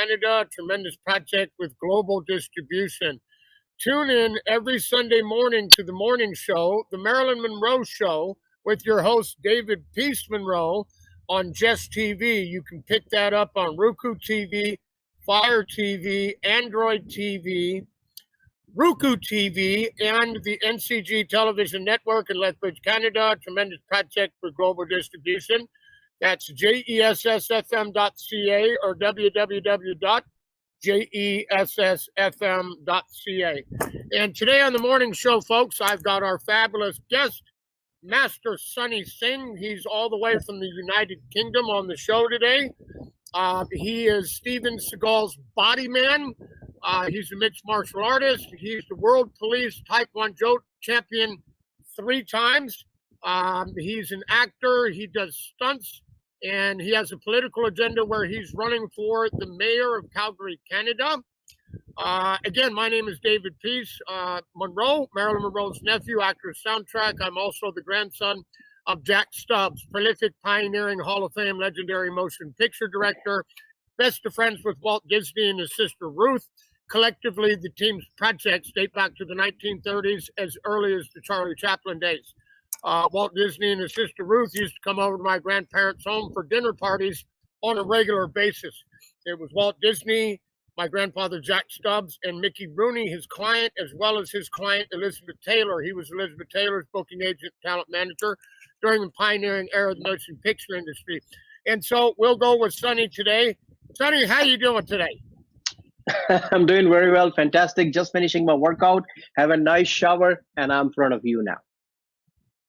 Canada, a tremendous project with global distribution. Tune in every Sunday morning to the morning show, the Marilyn Monroe Show, with your host, David Peace Monroe, on Jess TV. You can pick that up on Roku TV, Fire TV, Android TV, Roku TV, and the NCG Television Network in Lethbridge, Canada. Tremendous project for global distribution. That's jessfm.ca or www.jessfm.ca. And today on the morning show, folks, I've got our fabulous guest, Master Singh. He's all the way from the United Kingdom on the show today. He is Steven Seagal's body man. He's a mixed martial artist. He's the world police Taekwondo champion 3 times. He's an actor. He does stunts. And he has a political agenda where he's running for the mayor of Calgary, Canada. Again, my name is David Peace Monroe, Marilyn Monroe's nephew, actor of soundtrack. I'm also the grandson of Jack Stubbs, prolific, pioneering, Hall of Fame, legendary motion picture director, best of friends with Walt Disney and his sister Ruth. Collectively, the team's projects date back to the 1930s, as early as the Charlie Chaplin days. Walt Disney and his sister Ruth used to come over to my grandparents' home for dinner parties on a regular basis. It was Walt Disney, my grandfather Jack Stubbs, and Mickey Rooney, his client, as well as his client Elisabeth Taylor. He was Elisabeth Taylor's booking agent, talent manager during the pioneering era of the motion picture industry. And so we'll go with Sonny today. Sonny, how you doing today? I'm doing very well. Fantastic. Just finishing my workout. Have a nice shower, and I'm in front of you now.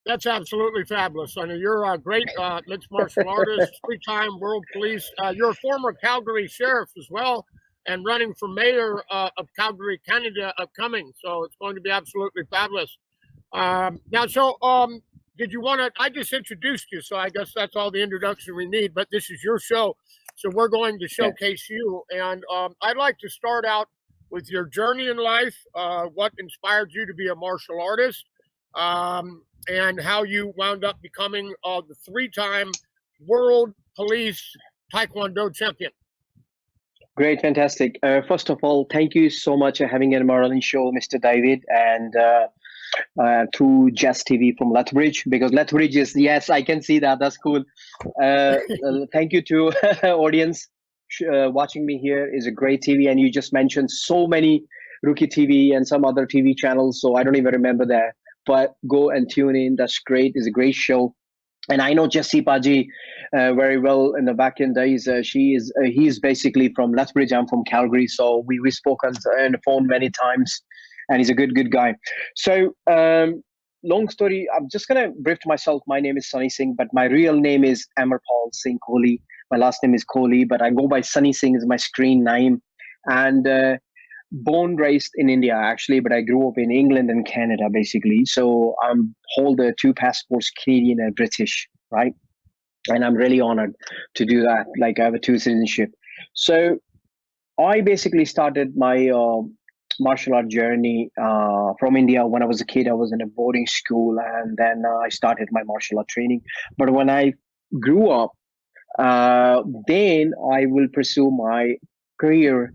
That's absolutely fabulous, Sonny. You're a great mixed martial artist, 3-time world police. You're a former Calgary sheriff as well, and running for mayor of Calgary, Canada, upcoming. So it's going to be absolutely fabulous. Did you want to? I just introduced you, so I guess that's all the introduction we need. But this is your show, so we're going to showcase you. And I'd like to start out with your journey in life, what inspired you to be a martial artist, and how you wound up becoming the 3-time world police Taekwondo champion. Great, fantastic. First of all, thank you so much for having a Marilyn show, Mr. David, and through Jess TV from Lethbridge, because Lethbridge is, yes, I can see that. That's cool. Thank you to audience watching me here. Is a great TV, and you just mentioned so many Rookie TV and some other TV channels, so I don't even remember that. But go and tune in. That's great. It's a great show. And I know Jessie Paji very well in the back end days. He's basically from Lethbridge. I'm from Calgary. So we spoke on the phone many times, and he's a good guy. So long story, I'm just going to brief myself. My name is Singh, but my real name is Amarpal Singh Kohli. My last name is Kohli, but I go by Singh is my screen name. And born, raised in India, actually, but I grew up in England and Canada, basically. So I hold 2 passports, Canadian and British, right? And I'm really honored to do that. Like, I have a 2 citizenship. So I basically started my martial art journey from India. When I was a kid, I was in a boarding school, and then I started my martial art training. But when I grew up, then I will pursue my career,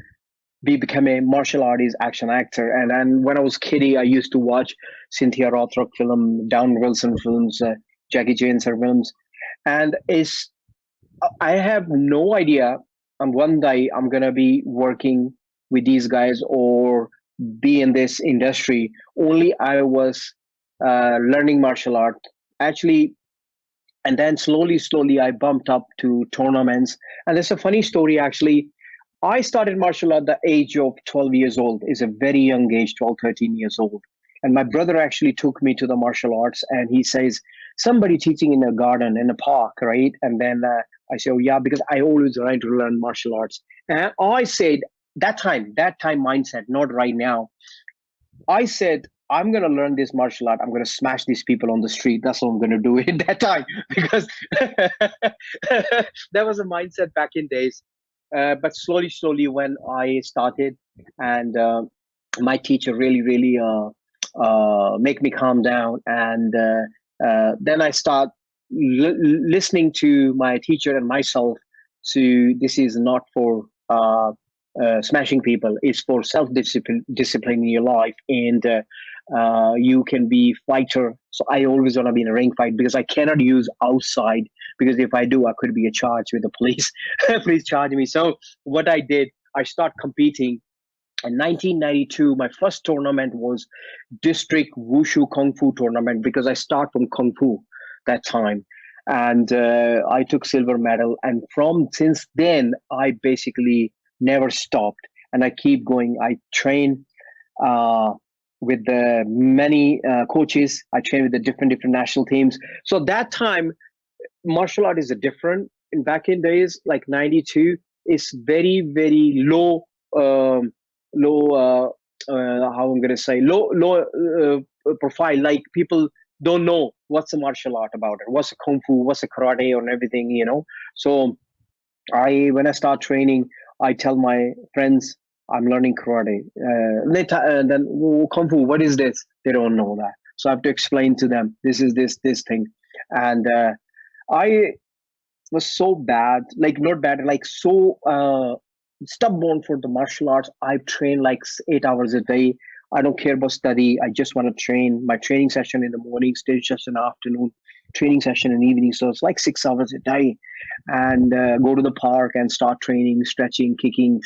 become a martial artist, action actor. And then when I was kiddie, I used to watch Cynthia Rothrock film, Down Wilson films, Jackie Chan films. And I have no idea, and one day I'm going to be working with these guys or be in this industry. Only I was learning martial art, actually. And then slowly, I bumped up to tournaments. And there's a funny story, actually. I started martial art at the age of 12 years old. It's a very young age, 12, 13 years old. And my brother actually took me to the martial arts, and he says, somebody teaching in a garden, in a park, right? And then I said, oh yeah, because I always wanted to learn martial arts. And I said, that time mindset, not right now. I said, I'm going to learn this martial art. I'm going to smash these people on the street. That's what I'm going to do at that time, because that was a mindset back in days. But slowly, when I started, and my teacher really make me calm down, and then I start listening to my teacher and myself. So this is not for smashing people. It's for discipline in your life, and you can be fighter. So I always want to be in a ring fight because I cannot use outside, because if I do, I could be charged with the police. Please charge me. So what I did, I start competing. In 1992, my first tournament was district wushu kung fu tournament, because I start from kung fu that time, and I took silver medal. And since then, I basically never stopped, and I keep going. I train with the many coaches. I train with the different national teams. So that time, martial art is a different. In back in days, like 92, it's very low. Low how I'm going to say low profile. Like, people don't know what's a martial art about it, what's a kung fu, what's a karate, or everything, so when I start training, I tell my friends I'm learning karate. Then kung fu, what is this? They don't know that, so I have to explain to them, this is this thing. And I was so bad, like not bad, like so stubborn for the martial arts. I train like 8 hours a day. I don't care about study. I just want to train. My training session in the morning, stage session in the afternoon, training session in the evening. So it's like 6 hours a day, and go to the park and start training, stretching, kicking,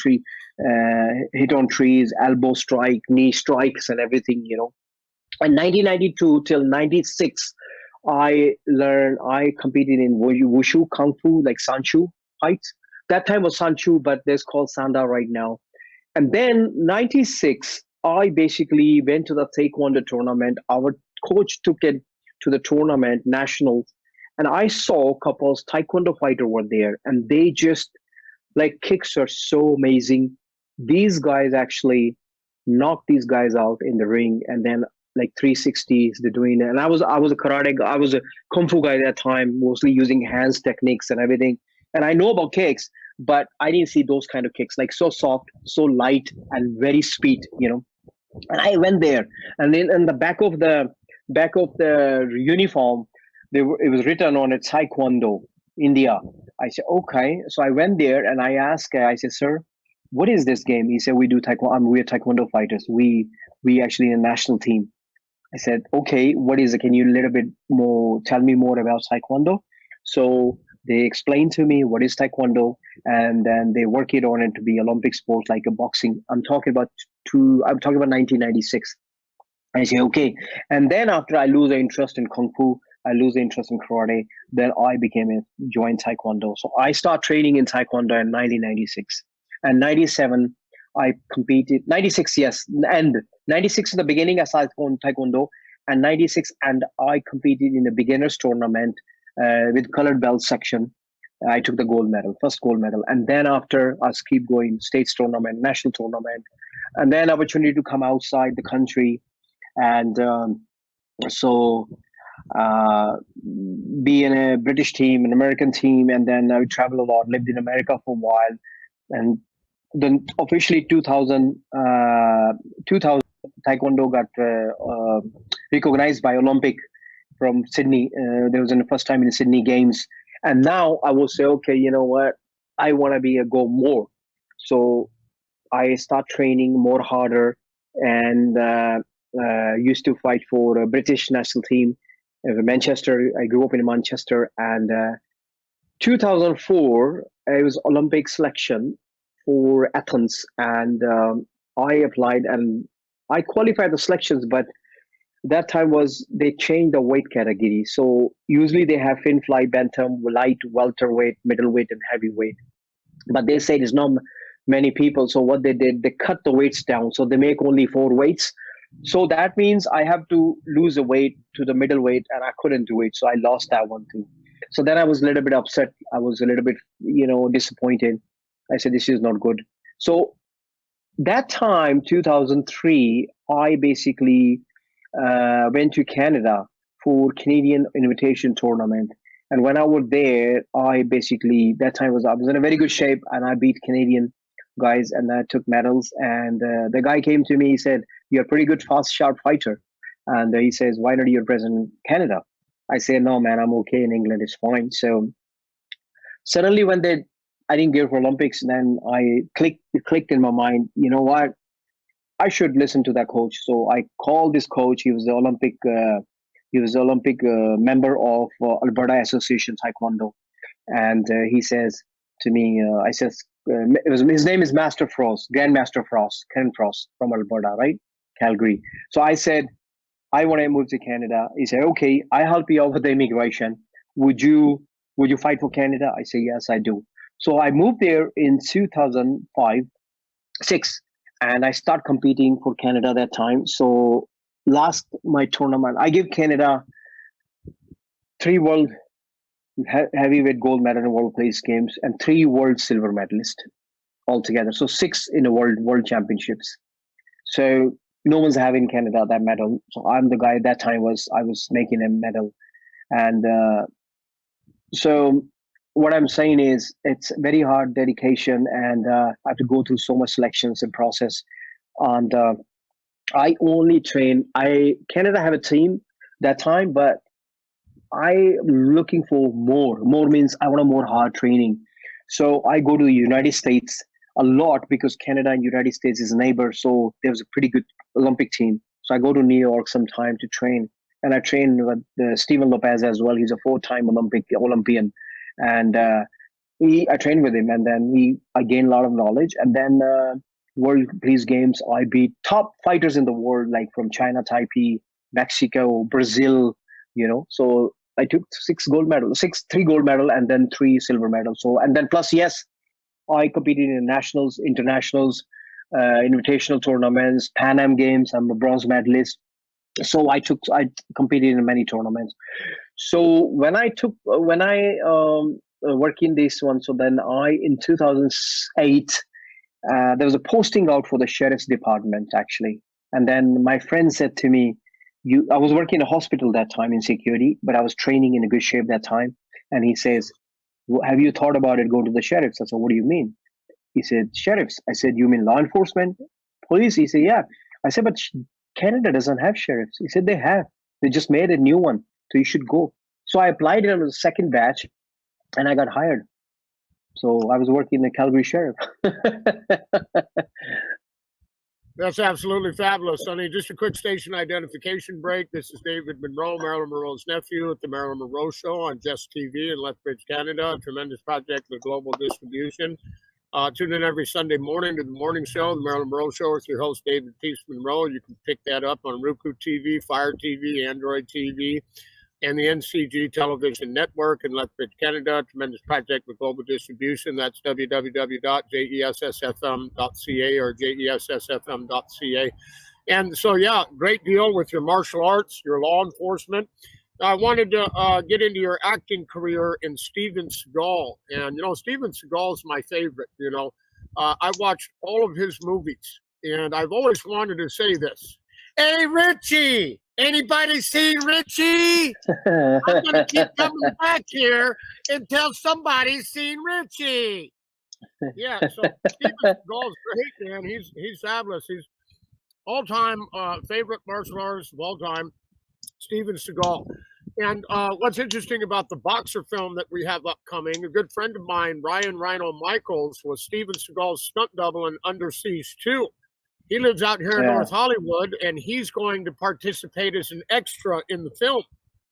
hit on trees, elbow strike, knee strikes, and everything. In 1992 till 96, I competed in wushu kung fu, like sanchu fights. That time was sanchu, but there's called sanda right now. And then 96, I basically went to the taekwondo tournament. Our coach took it to the tournament, nationals, and I saw couples taekwondo fighter were there, and they just, like, kicks are so amazing. These guys actually knocked these guys out in the ring, and then like 360s they're doing it. And I was a karate guy, I was a kung fu guy at that time, mostly using hands techniques and everything. And I know about kicks, but I didn't see those kind of kicks, like so soft, so light, and very speed. And I went there, and then in the back of the uniform, it was written on it, Taekwondo India. I said, okay. So I went there and I asked, I said, sir, what is this game? He said, we do Taekwondo. We're Taekwondo fighters. We actually in a national team. I said, okay, what is it? Can you tell me more about Taekwondo? So they explained to me what is Taekwondo, and then they work it on it to be Olympic sports, like a boxing. I'm talking about 1996. I say, okay. And then after I lose the interest in Kung Fu, I lose the interest in karate, then I joined Taekwondo. So I start training in Taekwondo in 1996. And 97, I competed, 96, yes. And 96 in the beginning, I started Taekwondo. And 96, and I competed in a beginner's tournament with colored belt section. I took the first gold medal. And then after, I keep going, states tournament, national tournament, and then opportunity to come outside the country. And be in a British team, an American team, and then I would travel a lot, lived in America for a while. And then officially 2000 Taekwondo got recognized by Olympic from Sydney. There was the first time in the Sydney Games. And now I will say, okay, you know what? I want to go more. So I start training more harder, and used to fight for a British national team. Manchester. I grew up in Manchester, and 2004 it was Olympic selection for Athens, and I applied and I qualified the selections, but that time they changed the weight category. So usually they have fin fly, bantam, light, welterweight, middleweight, and heavyweight, but they say there's not many people. So what they did, they cut the weights down, so they make only 4 weights. So that means I have to lose a weight to the middleweight, and I couldn't do it. So I lost that one too. So then I was a little bit upset. I was a little bit, disappointed. I said, this is not good. So that time, 2003, I basically went to Canada for Canadian Invitation Tournament. And when I was there, I was in a very good shape, and I beat Canadian guys, and I took medals. And the guy came to me, he said, you're a pretty good, fast, sharp fighter. And he says, why not you represent Canada? I say, no, man, I'm okay in England. It's fine. So suddenly when I didn't go for Olympics. Then it clicked in my mind. You know what? I should listen to that coach. So I called this coach. He was the Olympic. He was the Olympic member of Alberta Association Taekwondo, and he says to me, I says, his name is Master Frost, Grandmaster Frost, Ken Frost from Alberta, right, Calgary. So I said, I want to move to Canada. He said, okay, I help you out with the immigration. Would you fight for Canada? I say, yes, I do. So I moved there in 2005, 6, and I start competing for Canada that time. So my tournament, I give Canada 3 world heavyweight gold medal in World Place Games and 3 world silver medalists altogether. So 6 in the world championships. So no one's having Canada that medal. So I'm the guy at that time I was making a medal. And so what I'm saying is it's very hard dedication, and I have to go through so much selections and process. And I only train. Canada have a team that time, but I'm looking for more. More means I want a more hard training. So I go to the United States a lot because Canada and United States is a neighbor. So there's a pretty good Olympic team. So I go to New York sometime to train, and I train with Steven Lopez as well. He's a 4-time Olympian, and I trained with him, and then I gained a lot of knowledge. And then World Police Games, I beat top fighters in the world, like from China, Taipei, Mexico, Brazil. So I took 3 gold medal, and then 3 silver medals. So, and then plus, yes, I competed in nationals, internationals, invitational tournaments, Pan Am Games. I'm a bronze medalist. So I competed in many tournaments. So when I work in this one, so then in 2008, there was a posting out for the sheriff's department actually. And then my friend said to me, I was working in a hospital that time in security, but I was training in a good shape that time. And he says, have you thought about it going to the sheriffs? I said, what do you mean? He said, sheriffs. I said, you mean law enforcement? Police? He said, yeah. I said, but Canada doesn't have sheriffs. He said, they have. They just made a new one. So you should go. So I applied in the second batch, and I got hired. So I was working in the Calgary Sheriff. That's absolutely fabulous, Sonny. Just a quick station identification break. This is David Monroe, Marilyn Monroe's nephew, at the Marilyn Monroe Show on Jess TV in Lethbridge, Canada. A tremendous project with global distribution. Tune in every Sunday morning to the morning show, the Marilyn Monroe Show, with your host, David Peace Monroe. You can pick that up on Roku TV, Fire TV, Android TV, and the NCG Television Network in Lethbridge, Canada. Tremendous project with global distribution. That's www.jessfm.ca or jessfm.ca. And so, yeah, great deal with your martial arts, your law enforcement. I wanted to get into your acting career in Steven Seagal. And, Steven Seagal is my favorite. I watched all of his movies, and I've always wanted to say this. Hey, Richie! Anybody seen Richie? I'm going to keep coming back here until somebody's seen Richie. Yeah, so Steven Seagal is great, man. He's fabulous. He's all-time favorite martial artist of all time, Steven Seagal. And what's interesting about the boxer film that we have upcoming, a good friend of mine, Ryan Rhino Michaels, was Steven Seagal's stunt double in Under Siege 2. He lives out here in North Hollywood, and he's going to participate as an extra in the film,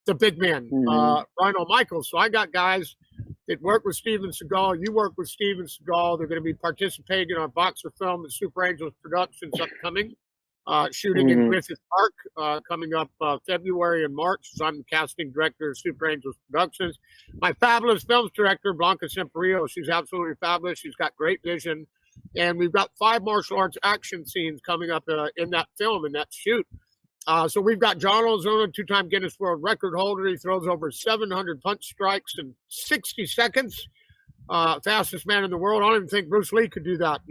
the big man, Rhino Michaels. So I got guys that work with Steven Seagal. You work with Steven Seagal. They're going to be participating in our boxer film at Super Angels Productions upcoming, shooting in Griffith Park coming up February and March. So I'm the casting director of Super Angels Productions. My fabulous films director, Blanca Semperio, she's absolutely fabulous. She's got great vision. And we've got 5 martial arts action scenes coming up in that film, in that shoot. So we've got John Ozona, 2-time Guinness World Record holder. He throws over 700 punch strikes in 60 seconds. Fastest man in the world. I don't even think Bruce Lee could do that.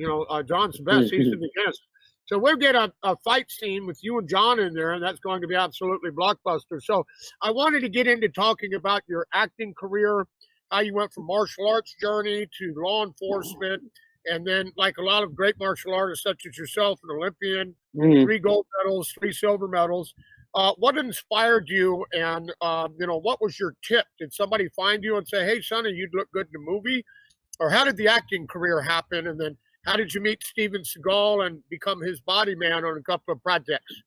John's the best. He's in the Guinness. So we'll get a fight scene with you and John in there, and that's going to be absolutely blockbuster. So I wanted to get into talking about your acting career, how you went from martial arts journey to law enforcement. And then, like a lot of great martial artists, such as yourself, an Olympian, 3 gold medals, 3 silver medals. What inspired you, and what was your tip? Did somebody find you and say, "Hey, Sonny, you'd look good in a movie"? or how did the acting career happen? And then how did you meet Steven Seagal and become his body man on a couple of projects?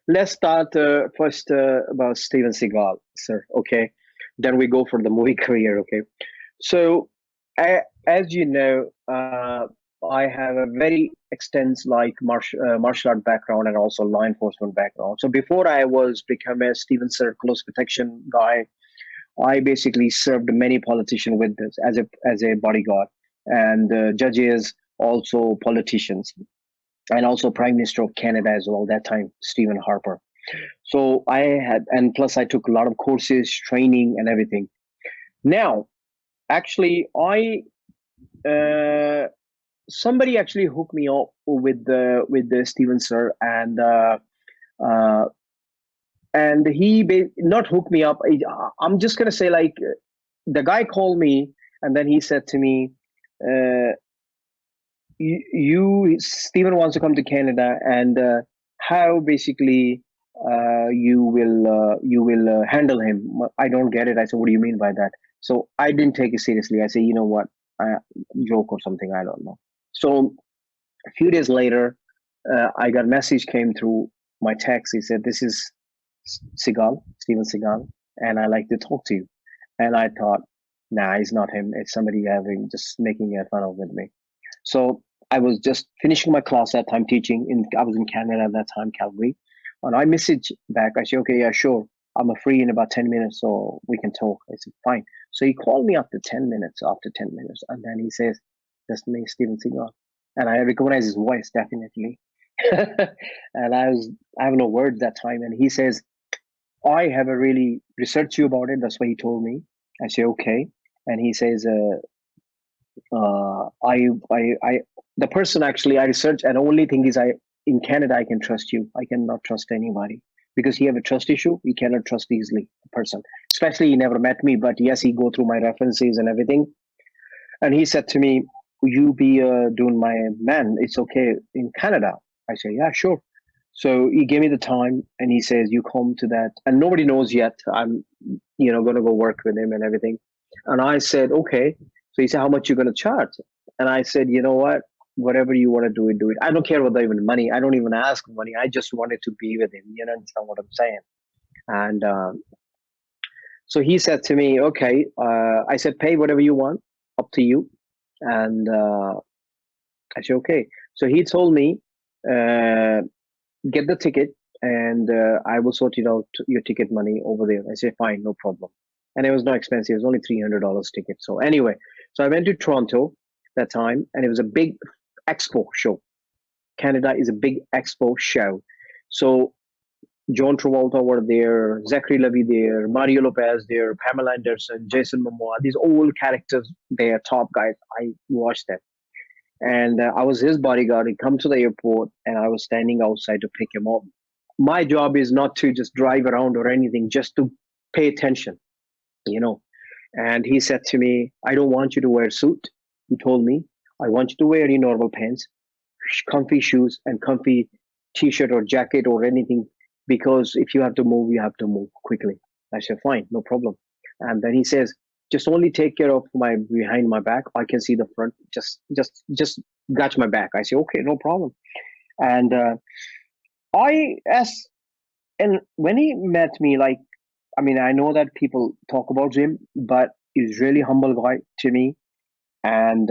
Let's start first about Steven Seagal, sir. Okay, then we go for the movie career. Okay, so as you know, I have a very extensive martial art background and also law enforcement background. So before I was become a Steven Sir close protection guy, I basically served many politicians with this as a bodyguard and judges, also politicians, and also Prime Minister of Canada as well. That time, Stephen Harper. So I had, and plus I took a lot of courses, training, and everything. Now, actually, somebody actually hooked me up with the Steven Sir, and he not hooked me up. I'm just gonna say, like, the guy called me and then he said to me, Steven wants to come to Canada, and how basically you will handle him. I don't get it. I said, what do you mean by that? So I didn't take it seriously. I said, you know what, joke or something, I don't know. So a few days later, I got a message came through my text. He said, this is Steven Seagal, and I like to talk to you. And I thought, nah, it's not him. It's somebody just making fun of with me. So I was just finishing my class that time teaching. I was in Canada at that time, Calgary. And I messaged back. I said, okay, yeah, sure. I'm free in about 10 minutes, so we can talk. I said, fine. So he called me after 10 minutes, and then he says, that's me, Steven Seagal. And I recognize his voice, definitely. And I have no words that time. And he says, I have a really researched you about it. That's what he told me. I say, okay. And he says, the person actually I researched, and the only thing is in Canada, I can trust you. I cannot trust anybody because he have a trust issue. He cannot trust easily a person, especially he never met me, but yes, he go through my references and everything. And he said to me, will you be doing my man? It's okay in Canada. I say, yeah, sure. So he gave me the time and he says, you come to that. And nobody knows yet. I'm, going to go work with him and everything. And I said, okay. So he said, how much you going to charge? And I said, you know what? Whatever you want to do it, do it. I don't care about even money. I don't even ask money. I just wanted to be with him. You understand what I'm saying? And so he said to me, okay. I said, pay whatever you want, up to you. And I said, okay. So he told me, get the ticket and I will sort it out your ticket money over there. I said, fine, no problem. And it was not expensive. It was only $300 ticket. So anyway, so I went to Toronto that time, and it was a big expo show. Canada is a big expo show. So John Travolta were there, Zachary Levi there, Mario Lopez there, Pamela Anderson, Jason Momoa, these old characters there, top guys. I watched them. And I was his bodyguard. He come to the airport, and I was standing outside to pick him up. My job is not to just drive around or anything, just to pay attention, And he said to me, I don't want you to wear a suit. He told me, I want you to wear your normal pants, comfy shoes, and comfy t-shirt or jacket or anything, because if you have to move, you have to move quickly. I said, fine, no problem. And then he says, just only take care of my behind my back. I can see the front. Just got my back. I say, okay, no problem. And and when he met me, I know that people talk about him, but he's really humble guy to me. And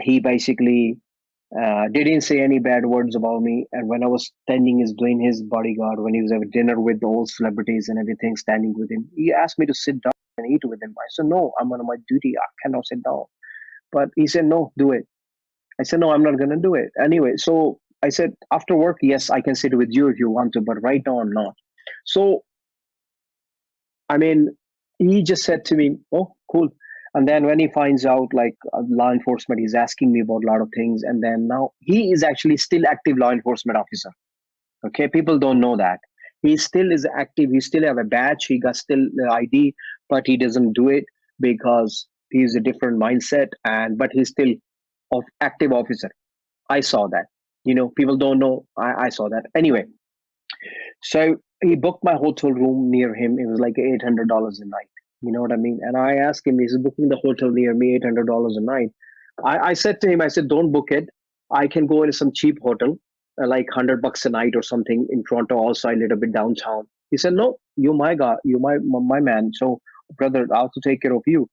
he basically didn't say any bad words about me. And when I was doing his bodyguard, when he was at dinner with all celebrities and everything, standing with him, he asked me to sit down and eat with him. I said, no, I'm on my duty. I cannot sit down. But he said, no, do it. I said, no, I'm not going to do it. Anyway, so I said, after work, yes, I can sit with you if you want to, but right now I'm not. So, he just said to me, oh, cool. And then when he finds out, law enforcement, he's asking me about a lot of things. And then now he is actually still active law enforcement officer. Okay, people don't know that. He still is active. He still have a badge. He got still the ID, but he doesn't do it because he's a different mindset. But he's still active officer. I saw that. People don't know. I saw that. Anyway, so he booked my hotel room near him. It was like $800 a night. You know what I mean? And I asked him, he's booking the hotel near me, $800 a night. I said to him, I said, don't book it. I can go in some cheap hotel, like $100 a night or something in Toronto, also a little bit downtown. He said, no, you my guy, you my man. So, brother, I have to take care of you.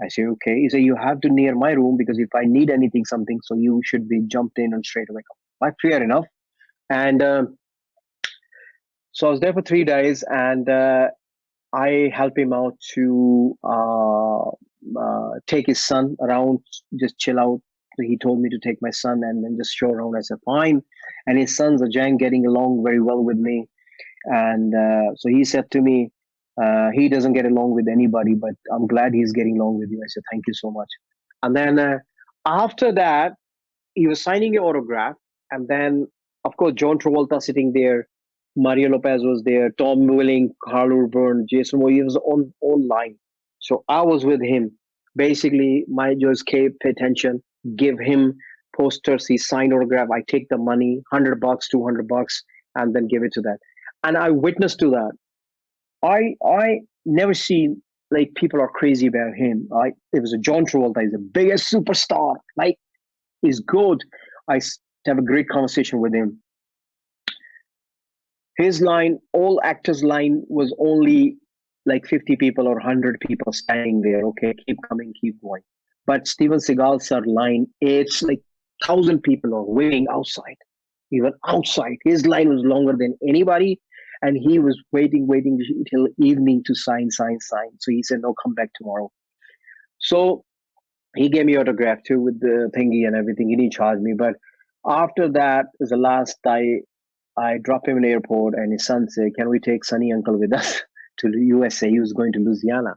I say, okay. He said, you have to near my room because if I need anything, something, so you should be jumped in and straight away come. Like, fair enough. And so I was there for 3 days, and I help him out to take his son around, just chill out. So he told me to take my son and then just show around. I said, fine. And his son's a Jang, getting along very well with me. And so he said to me, he doesn't get along with anybody, but I'm glad he's getting along with you. I said, thank you so much. And then after that, he was signing an autograph. And then, of course, John Travolta sitting there, Mario Lopez was there, Tom Willing, Carl Urban, Jason Moore, he was on line. So I was with him. Basically, my job is pay attention, give him posters, he signed autograph, I take the money, $100, $200, and then give it to that. And I witnessed to that. I never seen like people are crazy about him. It was a John Travolta, he's the biggest superstar. Like, he's good. I have a great conversation with him. His line, all actors' line was only like 50 people or 100 people standing there. Okay, keep coming, keep going. But Steven Seagal's line, it's like 1,000 people are waiting outside, even outside. His line was longer than anybody. And he was waiting until evening to sign. So he said, no, come back tomorrow. So he gave me autograph too with the thingy and everything. He didn't charge me. But after that was the last I dropped him in the airport, and his son said, can we take Sonny uncle with us to the USA? He was going to Louisiana.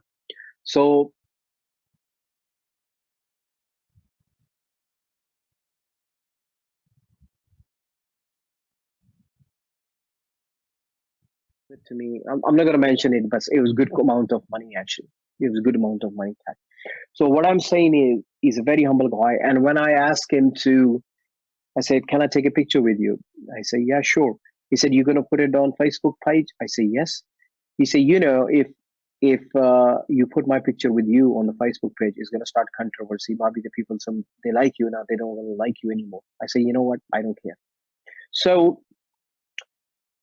So to me, I'm not going to mention it, but it was a good amount of money, actually. It was a good amount of money. So what I'm saying is, he's a very humble guy. And when I asked him to, I said, can I take a picture with you? I said, yeah, sure. He said, you're going to put it on Facebook page? I say, yes. He said, you know, if you put my picture with you on the Facebook page, it's going to start controversy. Maybe the people, they like you now, they don't want to like you anymore. I say, you know what? I don't care. So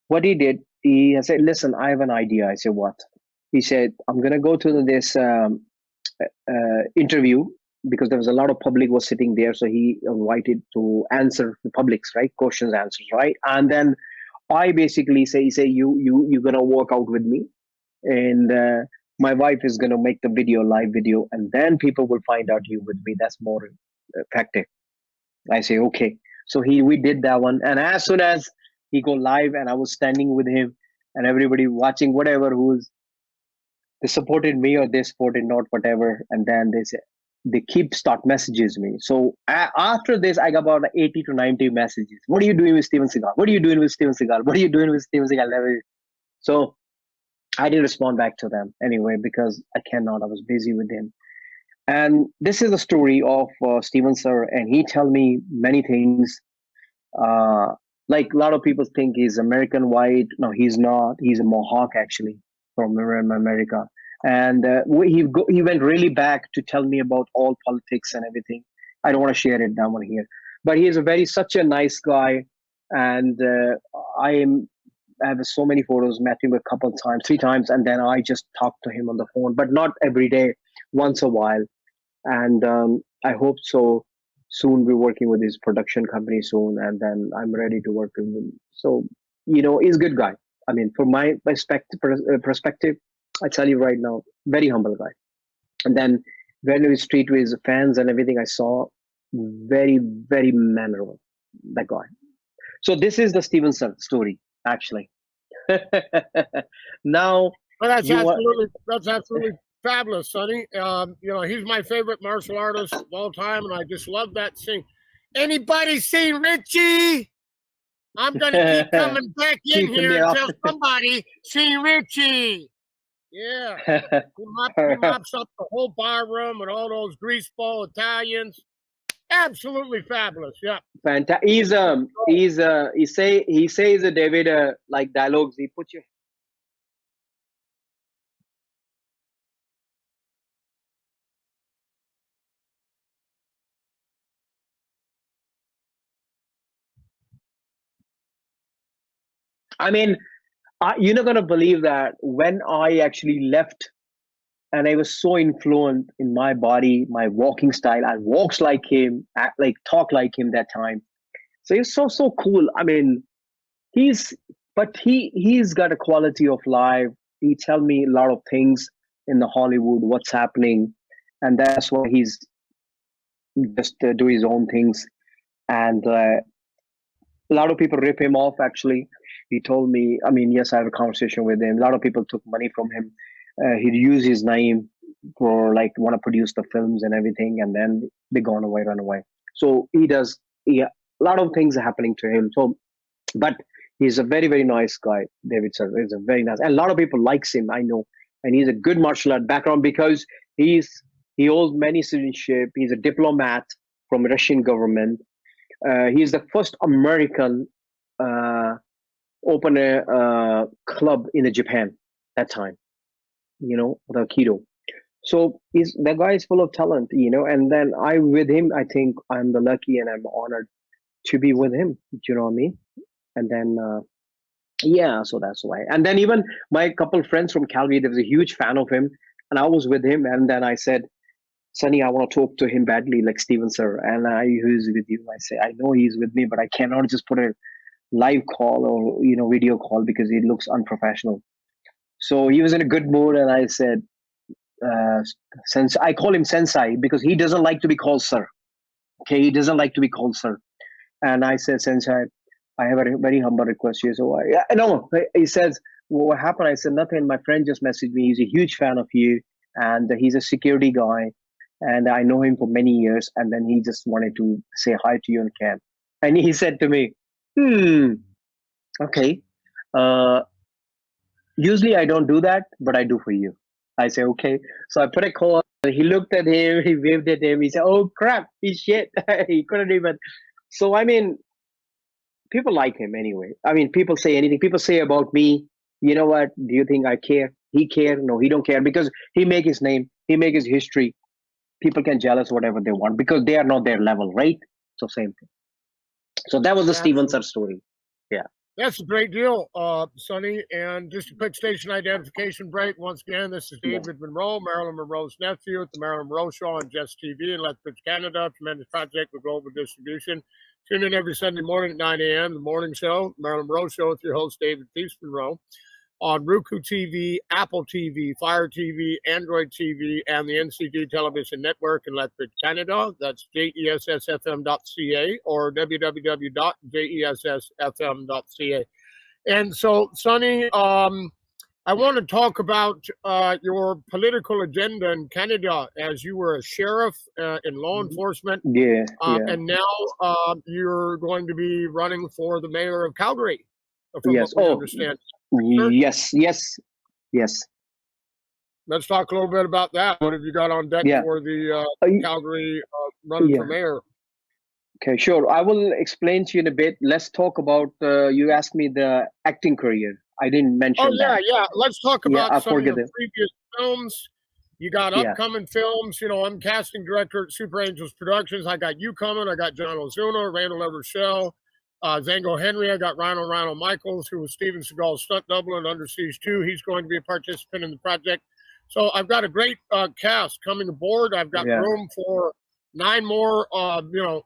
what he did, he said, listen, I have an idea. I said, what? He said, I'm going to go to this interview, because there was a lot of public was sitting there. So he invited to answer the public's questions, answers, right? And then I basically say, you're going to work out with me. And my wife is going to make the live video, and then people will find out you with me. That's more effective. I say, okay. So we did that one. And as soon as he go live and I was standing with him and everybody watching, whatever, they supported me or they supported not, whatever. And then they start messages me. So after this, I got about 80 to 90 messages. What are you doing with Steven Seagal? What are you doing with Steven Seagal? What are you doing with Steven Seagal? So I didn't respond back to them anyway, because I cannot. I was busy with him. And this is the story of Steven sir. And he tell me many things. Like a lot of people think he's American white. No, he's not. He's a Mohawk, actually, from America. And he went really back to tell me about all politics and everything. I don't want to share it down here. But he is such a nice guy. And I have so many photos, met him a couple of times, 3 times, and then I just talk to him on the phone, but not every day, once a while. And I hope so soon we're working with his production company soon, and then I'm ready to work with him. So, he's a good guy. I mean, from my perspective, I tell you right now, very humble guy. And then when we treat with his fans and everything, I saw very, very mannerable, that guy. So this is the Steven story, actually. Now, well, that's absolutely fabulous, Sonny. He's my favorite martial artist of all time, and I just love that scene. Anybody seen Richie? I'm gonna keep coming back in here until somebody seen Richie. Yeah, he mops up the whole bar room with all those greaseball Italians. Absolutely fabulous. Yeah. Fantastic. He says David like dialogues. He puts your I mean, you're not gonna believe that when I actually left, and I was so influenced in my body, my walking style. I walks like him, act like talk like him that time. So he's so cool. I mean, he's but he's got a quality of life. He tell me a lot of things in the Hollywood, what's happening, and that's why he's just do his own things. And a lot of people rip him off. Actually, he told me. I mean, yes, I have a conversation with him. A lot of people took money from him. He'd use his name for like want to produce the films and everything, and then they gone away, run away. So he does. Yeah, a lot of things are happening to him. So, but he's a very nice guy. David sir is a very nice, and a lot of people likes him. I know, and he's a good martial art background because he holds many citizenship. He's a diplomat from Russian government. He's the first American open a club in Japan that time. You know, the Aikido. So the guy is full of talent, you know. And then I with him, I think I'm the lucky and I'm honored to be with him. Do you know what I mean? And then yeah, so that's why. And then even my couple friends from Calgary, there was a huge fan of him, and I was with him. And then I said, Sonny, I want to talk to him badly, like Steven sir. And who's with you? I say, I know he's with me, but I cannot just put a live call or video call because it looks unprofessional. So he was in a good mood, and I said, I call him Sensei because he doesn't like to be called sir. Okay, he doesn't like to be called sir. And I said, Sensei, I have a very humble request here. So no, he says, well, what happened? I said, nothing. My friend just messaged me. He's a huge fan of you, and he's a security guy, and I know him for many years. And then he just wanted to say hi to you on camp. And he said to me, okay. Usually I don't do that, but I do for you. I say, okay. So I put a call. He looked at him. He waved at him. He said, oh, crap. He's shit. He couldn't even. So, I mean, people like him anyway. I mean, people say anything. People say about me, you know what? Do you think I care? He care? No, he don't care because he make his name. He make his history. People can jealous whatever they want because they are not their level, right? So same thing. So that was the Steven sir story. Yeah. That's a great deal, Sonny. And just a quick station identification break. Once again, this is David Monroe, Marilyn Monroe's nephew at the Marilyn Monroe Show on Jess TV in Lethbridge, Canada. Tremendous project with global distribution. Tune in every Sunday morning at 9 a.m. The morning show, Marilyn Monroe Show with your host, David Peace Monroe, on Roku TV, Apple TV, Fire TV, Android TV, and the NCD Television Network in Lethbridge, Canada. That's jessfm.ca or www.jessfm.ca. And so, Sonny, I want to talk about your political agenda in Canada as you were a sheriff in law enforcement. Yeah. And now you're going to be running for the mayor of Calgary, from yes. what we understand. Yes. Let's talk a little bit about that. What have you got on deck for the Calgary run for mayor? Okay, sure. I will explain to you in a bit. Let's talk about, you asked me the acting career. I didn't mention that. Yeah. Let's talk about some of your previous films. You got upcoming films. You know, I'm casting director at Super Angels Productions. I got you coming. I got John Ozuna, Randall Evershell, Zango Henry. I got Rhino Michaels, who was Steven Seagal's stunt double in Under Siege 2. He's going to be a participant in the project. So I've got a great cast coming aboard. I've got room for 9 more,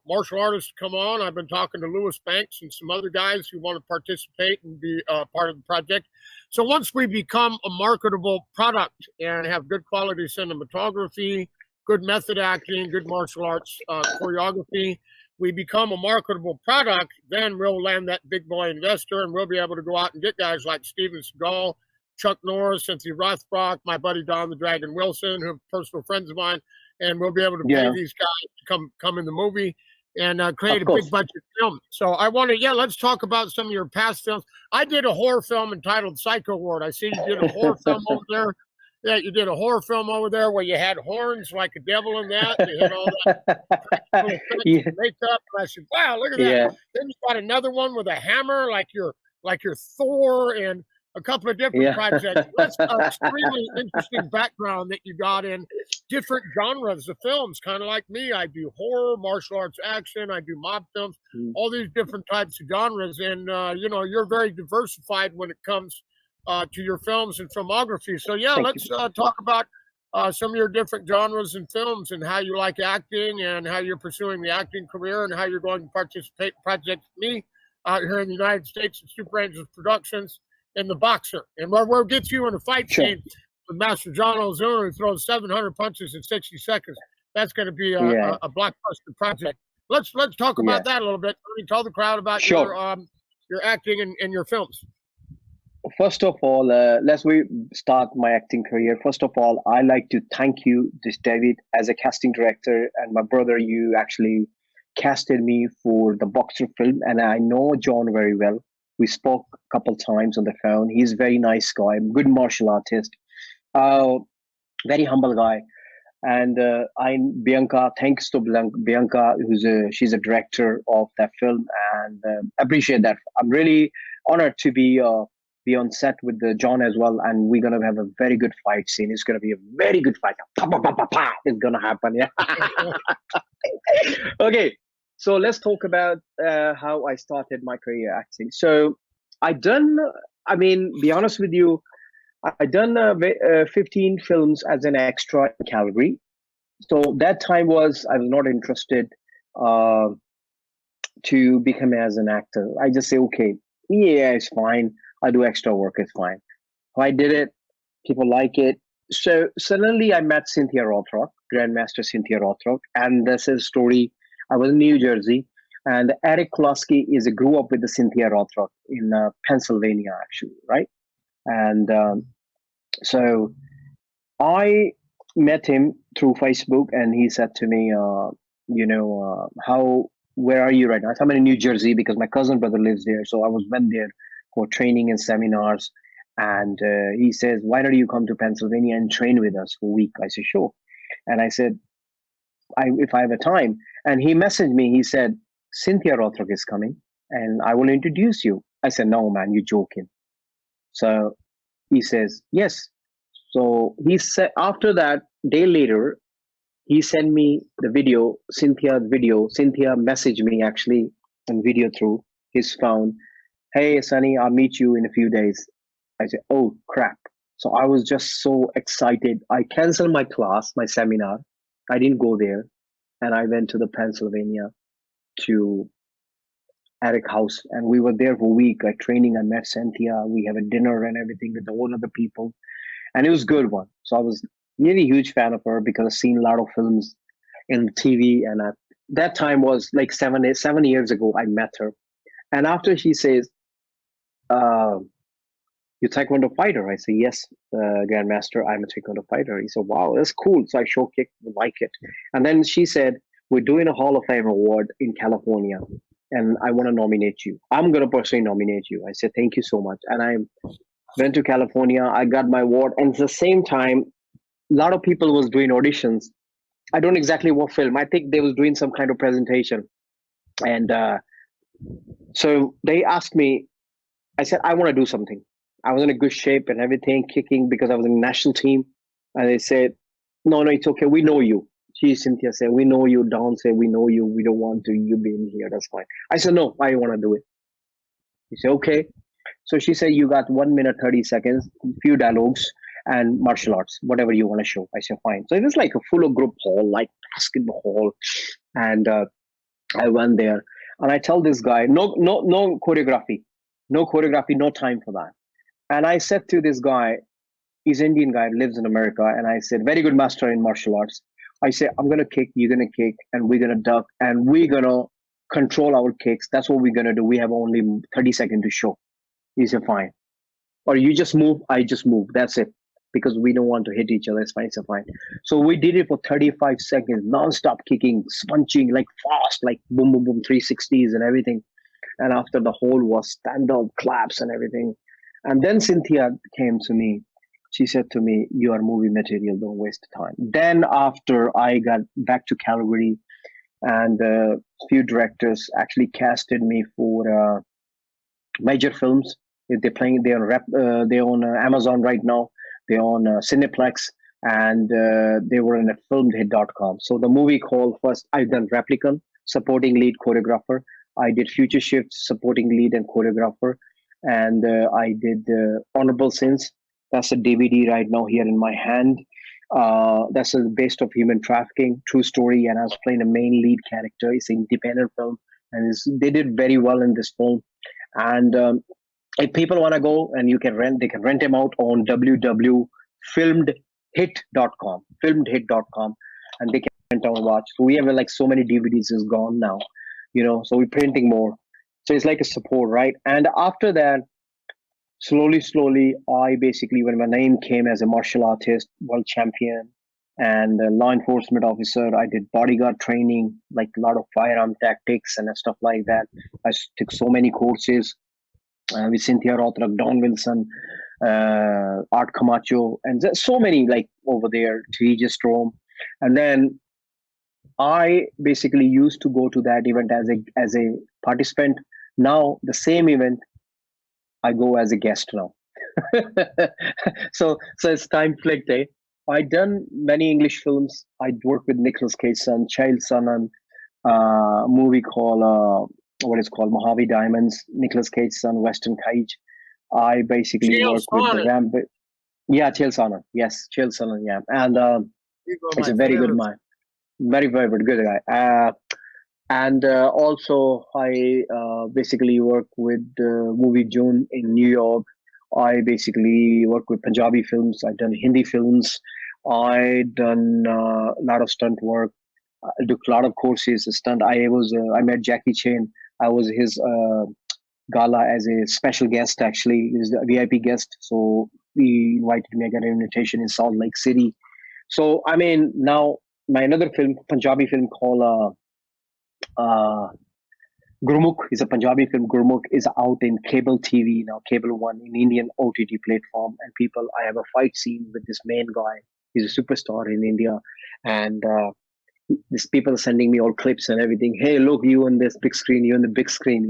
martial artists to come on. I've been talking to Lewis Banks and some other guys who want to participate and be part of the project. So once we become a marketable product and have good quality cinematography, good method acting, good martial arts choreography, we become a marketable product, then we'll land that big boy investor and we'll be able to go out and get guys like Steven Seagal, Chuck Norris, Cynthia Rothrock, my buddy Don the Dragon Wilson, who are personal friends of mine, and we'll be able to pay these guys to come in the movie and create a big budget film. So I want to, let's talk about some of your past films. I did a horror film entitled Psycho Ward. I see you did a horror film over there. Yeah, you did a horror film over there where you had horns like a devil in that. You had all that makeup. And I said, wow, look at that. Yeah. Then you got another one with a hammer like your Thor and a couple of different projects. That's an extremely interesting background that you got in. different genres of films, kind of like me. I do horror, martial arts, action. I do mob films, all these different types of genres. And, you know, you're very diversified when it comes to your films and filmography. So, yeah, let's talk about some of your different genres and films and how you like acting and how you're pursuing the acting career and how you're going to participate in Project Me out here in the United States at Super Angels Productions in The Boxer. And we'll get you in a fight scene with Master John Ozuna, who throws 700 punches in 60 seconds. That's going to be a blockbuster project. Let's talk about that a little bit. Let me tell the crowd about your acting and your films. First of all, let's start my acting career. First of all, I like to thank you, David, as a casting director, and my brother. You actually casted me for the Boxer film, and I know John very well. We spoke a couple times on the phone. He's a very nice guy, good martial artist, very humble guy. And I'm Bianca. Thanks to Bianca, she's a director of that film, and appreciate that. I'm really honored to be on set with John as well, and we're gonna have a very good fight scene. It's gonna be a very good fight. It's gonna happen, yeah. Okay, so let's talk about how I started my career acting. So be honest with you, I done 15 films as an extra in Calgary. So that time I was not interested to become as an actor. I just say, okay, yeah, it's fine. I do extra work, it's fine. I did it, people like it. So suddenly I met Cynthia Rothrock, Grandmaster Cynthia Rothrock, and this is a story. I was in New Jersey, and Eric Kulaski grew up with the Cynthia Rothrock in Pennsylvania, actually, right? And so I met him through Facebook, and he said to me, where are you right now? I'm in New Jersey because my cousin brother lives there. So I went there for training and seminars. And he says, why don't you come to Pennsylvania and train with us for a week? I said, sure. And I said, if I have a time. And he messaged me, he said, Cynthia Rothrock is coming and I will introduce you. I said, no, man, you're joking. So he says, yes. So he said, after that, day later, he sent me the video, Cynthia's video. Cynthia messaged me actually on video through his phone. Hey, Sonny, I'll meet you in a few days. I said, oh, crap. So I was just so excited. I canceled my class, my seminar. I didn't go there. And I went to the Pennsylvania to Eric house. And we were there for a week. Training, I met Cynthia. We have a dinner and everything with all other people. And it was a good one. So I was really a huge fan of her because I've seen a lot of films in TV. And at that time was like 7 years ago, I met her. And after she says, you Taekwondo fighter? I say, yes, Grandmaster, I'm a Taekwondo fighter. He said, wow, that's cool. So I show kick, like it. And then she said, we're doing a Hall of Fame award in California, and I want to nominate you. I'm going to personally nominate you. I said, thank you so much. And I went to California. I got my award. And at the same time, a lot of people was doing auditions. I don't exactly what film. I think they was doing some kind of presentation. And so they asked me, I said, I want to do something. I was in a good shape and everything, kicking because I was in the national team. And they said, no, it's okay. We know you. Cynthia said, we know you. Don said, we know you. We don't want you being here. That's fine. I said, no, I want to do it. He said, okay. So she said, you got 1 minute, 30 seconds, few dialogues and martial arts, whatever you want to show. I said, fine. So it was like a full group hall, like basketball hall. And I went there and I tell this guy, no choreography, no time for that. And I said to this guy, he's Indian guy, lives in America. And I said, very good master in martial arts. I said, I'm going to kick, you're going to kick, and we're going to duck, and we're going to control our kicks. That's what we're going to do. We have only 30 seconds to show. He said, fine. Or you just move, I just move. That's it. Because we don't want to hit each other. It's fine, it's fine. So we did it for 35 seconds, non-stop kicking, punching, like fast, like boom, boom, boom, 360s and everything. And after the whole was stand-up, claps and everything. And then Cynthia came to me. She said to me, you are movie material, don't waste time. Then after I got back to Calgary, and a few directors actually casted me for major films. They're on Amazon right now. They're on Cineplex. and they were in a filmedhit.com. So the movie called first, I've done Replicant, supporting lead choreographer. I did Future Shift, supporting lead and choreographer. And I did Honorable Sins. That's a DVD right now here in my hand. That's based of human trafficking, true story, and I was playing a main lead character. It's an independent film, and they did very well in this film. And if people want to go and you can rent, they can rent them out on www.filmedhit.com, filmedhit.com, and they can rent and watch. So we have like so many DVDs is gone now, so we're printing more. So it's like a support, right? And after that, slowly, I basically, when my name came as a martial artist, world champion, and a law enforcement officer, I did bodyguard training, like a lot of firearm tactics and stuff like that. I took so many courses with Cynthia Rothrock, Don Wilson, Art Camacho, and there's so many like over there, Tejas Strom. And then I basically used to go to that event as a participant. Now the same event, I go as a guest now. so it's time flicked, eh? I done many English films. I worked with Nicolas Cage's son, Child Son, and movie called what is called Mojave Diamonds. Nicolas Cage's son, Western Cage. I basically work with the Ram. Yeah, Child Son. Yes, Child Son. Yeah, and it's a very good man. Very good guy. And also, I basically work with Movie June in New York. I basically work with Punjabi films. I've done Hindi films. I done a lot of stunt work. I took a lot of courses. Stunt. I met Jackie Chan. I was his gala as a special guest. Actually, he was a VIP guest. So he invited me. I got an invitation in Salt Lake City. So I mean, now my another film, Punjabi film called. Gurmukh is a Punjabi film. Gurmukh is out in cable TV now, Cable One in Indian OTT platform. And I have a fight scene with this main guy. He's a superstar in India, and these people are sending me all clips and everything. Hey, look, you on this big screen, you on the big screen,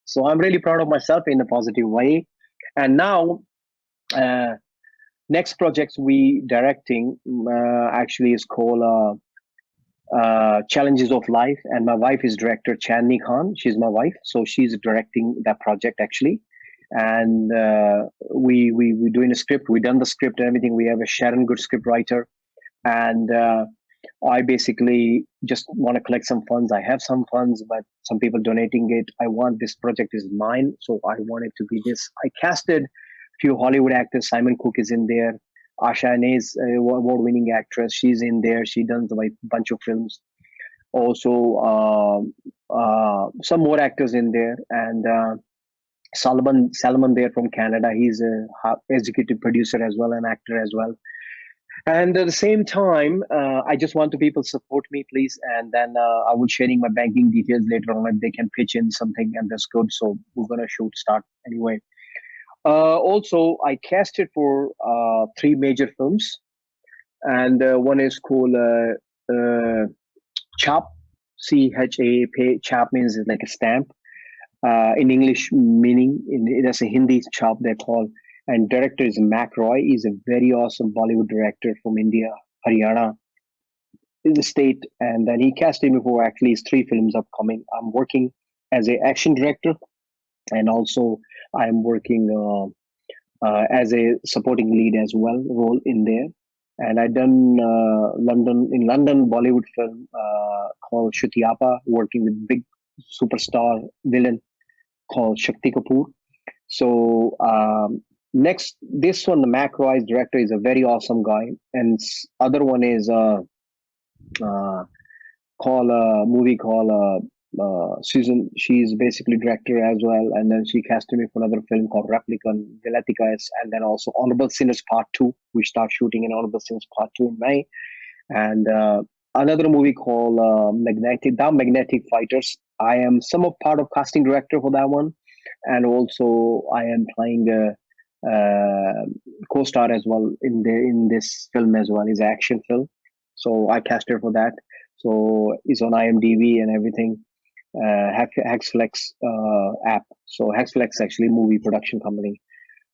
So I'm really proud of myself in a positive way. And now, next projects we directing actually is called. Challenges of Life, and my wife is director Chandni Khan. She's my wife, so she's directing that project actually. And we doing a script. We done the script and everything. We have a Sharon Good script writer, and I basically just want to collect some funds. I have some funds, but some people donating it. I want this project is mine, so I want it to be this. I casted a few Hollywood actors. Simon Cook is in there. Asha Inez, award-winning actress, she's in there. She does a bunch of films. Also, some more actors in there, and Salman there from Canada. He's a executive producer as well, an actor as well. And at the same time, I just want the people support me, please. And then I will sharing my banking details later on if they can pitch in something, and that's good. So we're gonna start anyway. Also, I casted for 3 major films, and one is called Chap, CHAP. Chap means like a stamp. In English meaning, that's a Hindi Chap they call. And director is Mac Roy. He's a very awesome Bollywood director from India, Haryana, in the state. And then he casted me for actually his 3 films upcoming. I'm working as an action director, and also I'm working as a supporting lead as well, role in there. And I done London Bollywood film called Shutiapa, working with big superstar villain called Shakti Kapoor. So this one, the Mac Roy's director is a very awesome guy, and other one is called a movie called Susan. She's basically director as well, and then she casted me for another film called Replicant, Velaticas, and then also Honorable Sinners Part 2. We start shooting in Honorable Sinners Part 2 in May, and another movie called The Magnetic Fighters. I am part of casting director for that one, and also I am playing a co-star as well in this film as well. It's an action film, so I cast her for that. So it's on IMDb and everything. Hexflex app. So Hexflex actually movie production company.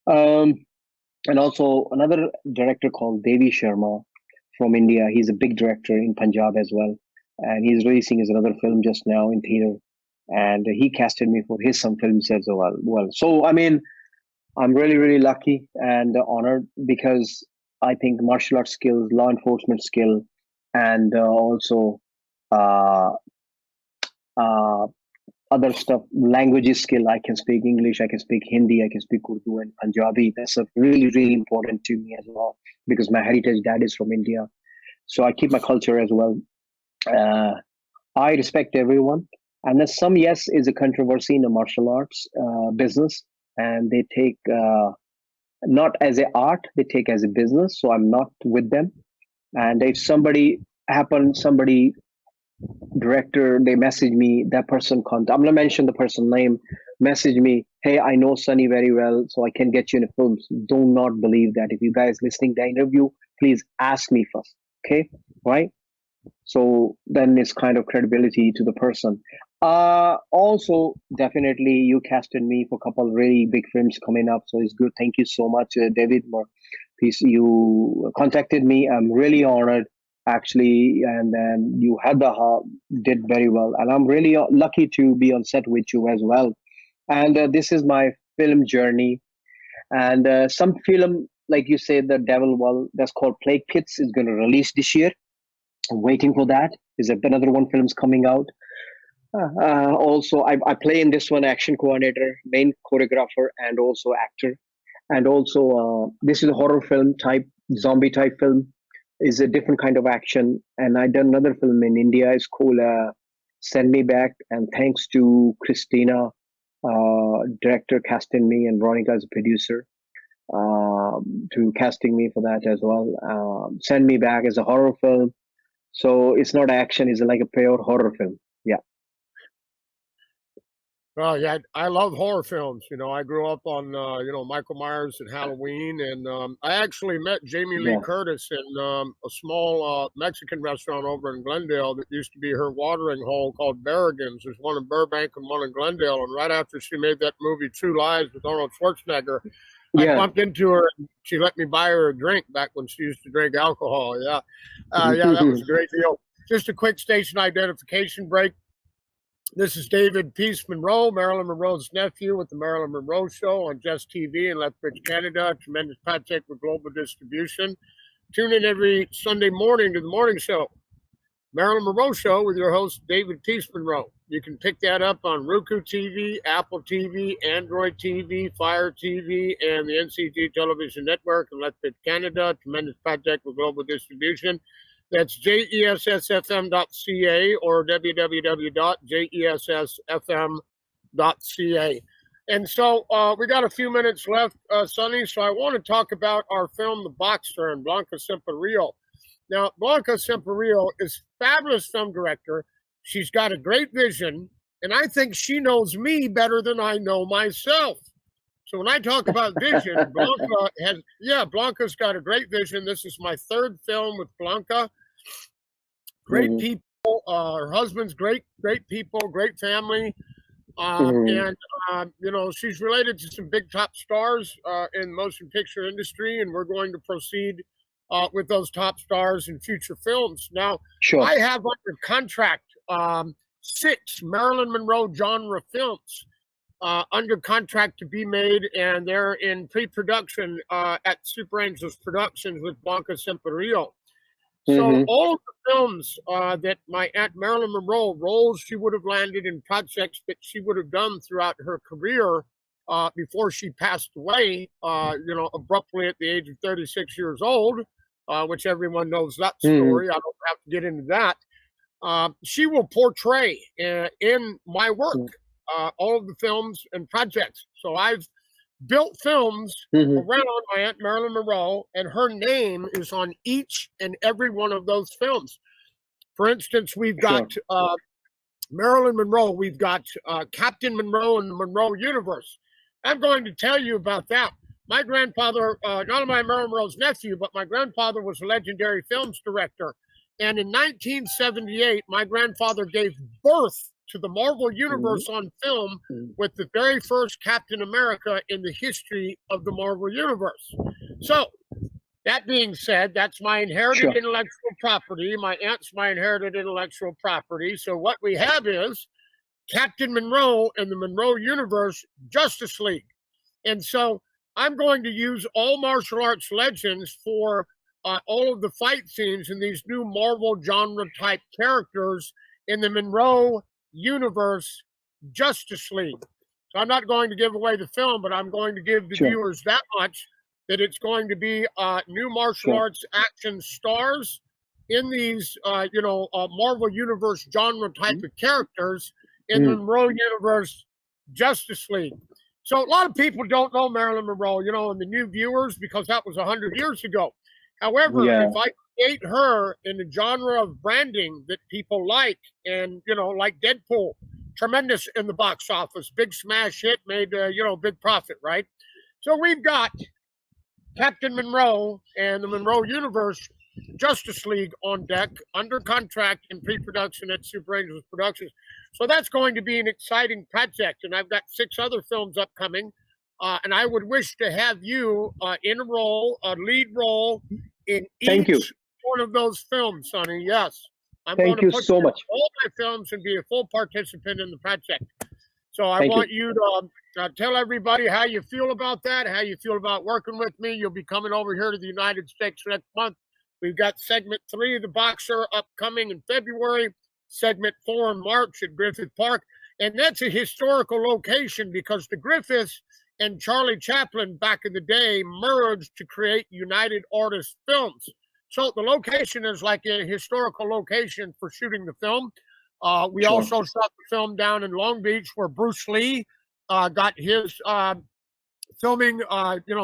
And also another director called Devi Sharma. from India. He's a big director in Punjab as well, and he's releasing his another film just now in theater. And he casted me for his some films as well. So I mean, I'm really really lucky and honored because I think martial arts skills, law enforcement skill, and also uh, uh, other stuff, languages skill. I can speak English, I can speak Hindi, I can speak Urdu and Punjabi. That's a really really important to me as well because my heritage dad is from India, so I keep my culture as well. Uh, I respect everyone, and there's some yes is a controversy in the martial arts business, and they take not as a art, they take as a business. So I'm not with them. And if somebody director, they message me, that person I'm gonna mention the person name, message me, hey, I know Sunny very well, so I can get you in a film. Do not believe that. If you guys listening to the interview, please ask me first. Okay, right? So then it's kind of credibility to the person. Also, definitely you casted me for a couple really big films coming up, so it's good. Thank you so much, David. Please, you contacted me. I'm really honored, actually, and then you had the heart, did very well, and I'm really lucky to be on set with you as well. And this is my film journey, and some film like you said, the Devil Well, that's called Plague Pits, is going to release this year. I'm waiting for that. There's another one film's coming out. Also, I play in this one action coordinator, main choreographer, and also actor. And also, this is a horror film type, zombie type film. Is a different kind of action. And I done another film in India. It's called Send Me Back. And thanks to Christina, director, casting me, and Veronica as a producer, to casting me for that as well. Send Me Back is a horror film. So it's not action, it's like a pure horror film. Yeah. Well, yeah, I love horror films. You know, I grew up on, Michael Myers and Halloween. And I actually met Jamie Lee Curtis in a small Mexican restaurant over in Glendale that used to be her watering hole called Barrigan's. There's one in Burbank and one in Glendale. And right after she made that movie True Lies with Arnold Schwarzenegger, I bumped into her and she let me buy her a drink back when she used to drink alcohol. Yeah. Yeah, that was a great deal. Just a quick station identification break. This is David Peace Monroe, Marilyn Monroe's nephew, with the Marilyn Monroe Show on Jess TV in Lethbridge, Canada. A tremendous project with global distribution. Tune in every Sunday morning to the morning show, Marilyn Monroe Show, with your host, David Peace Monroe. You can pick that up on Roku TV, Apple TV, Android TV, Fire TV, and the NCT Television Network in Lethbridge, Canada. Tremendous project with global distribution. That's jessfm.ca or www.jessfm.ca. And so we got a few minutes left, Sonny, so I want to talk about our film, The Boxer, and Blanca Semperio. Now, Blanca Semperio is a fabulous film director. She's got a great vision, and I think she knows me better than I know myself. So when I talk about vision, Blanca's got a great vision. This is my third film with Blanca. Great people. Her husband's great people, great family. And, she's related to some big top stars in the motion picture industry, and we're going to proceed with those top stars in future films. Now, I have under contract 6 Marilyn Monroe genre films under contract to be made, and they're in pre-production at Super Angels Productions with Blanca Semperio. So all of the films that my Aunt Marilyn Monroe, roles she would have landed in, projects that she would have done throughout her career before she passed away, abruptly at the age of 36 years old, which everyone knows that story. I don't have to get into that. She will portray in my work all of the films and projects. So I've built films around my Aunt Marilyn Monroe, and her name is on each and every one of those films. For instance, we've got Marilyn Monroe. We've got Captain Monroe in the Monroe universe. I'm going to tell you about that. My grandfather, not only Marilyn Monroe's nephew, but my grandfather was a legendary films director. And in 1978, my grandfather gave birth to the Marvel Universe on film with the very first Captain America in the history of the Marvel Universe. So that being said, that's my inherited Sure. intellectual property. My aunt's my inherited intellectual property. So what we have is Captain Monroe and the Monroe Universe Justice League. And so I'm going to use all martial arts legends for all of the fight scenes in these new Marvel genre type characters in the Monroe Universe Justice League. So I'm not going to give away the film, but I'm going to give the Sure. viewers that much, that it's going to be new martial Sure. arts action stars in these, Marvel Universe genre type of characters in the Monroe Universe Justice League. So a lot of people don't know Marilyn Monroe, and the new viewers, because that was 100 years ago. However, Yeah. if I create her in the genre of branding that people like, and, like Deadpool, tremendous in the box office, big smash hit, made, big profit, right? So we've got Captain Monroe and the Monroe Universe Justice League on deck, under contract in pre-production at Super Angels Productions. So that's going to be an exciting project. And I've got 6 other films upcoming. And I would wish to have you in a lead role in each one of those films, Sonny. Yes. I'm Thank going to you put so much. all my films and be a full participant in the project. So I want you to tell everybody how you feel about that, how you feel about working with me. You'll be coming over here to the United States next month. We've got segment 3 of The Boxer upcoming in February, segment 4 in March at Griffith Park. And that's a historical location because the Griffiths and Charlie Chaplin back in the day merged to create United Artists Films. So the location is like a historical location for shooting the film. We also shot the film down in Long Beach where Bruce Lee got his filming,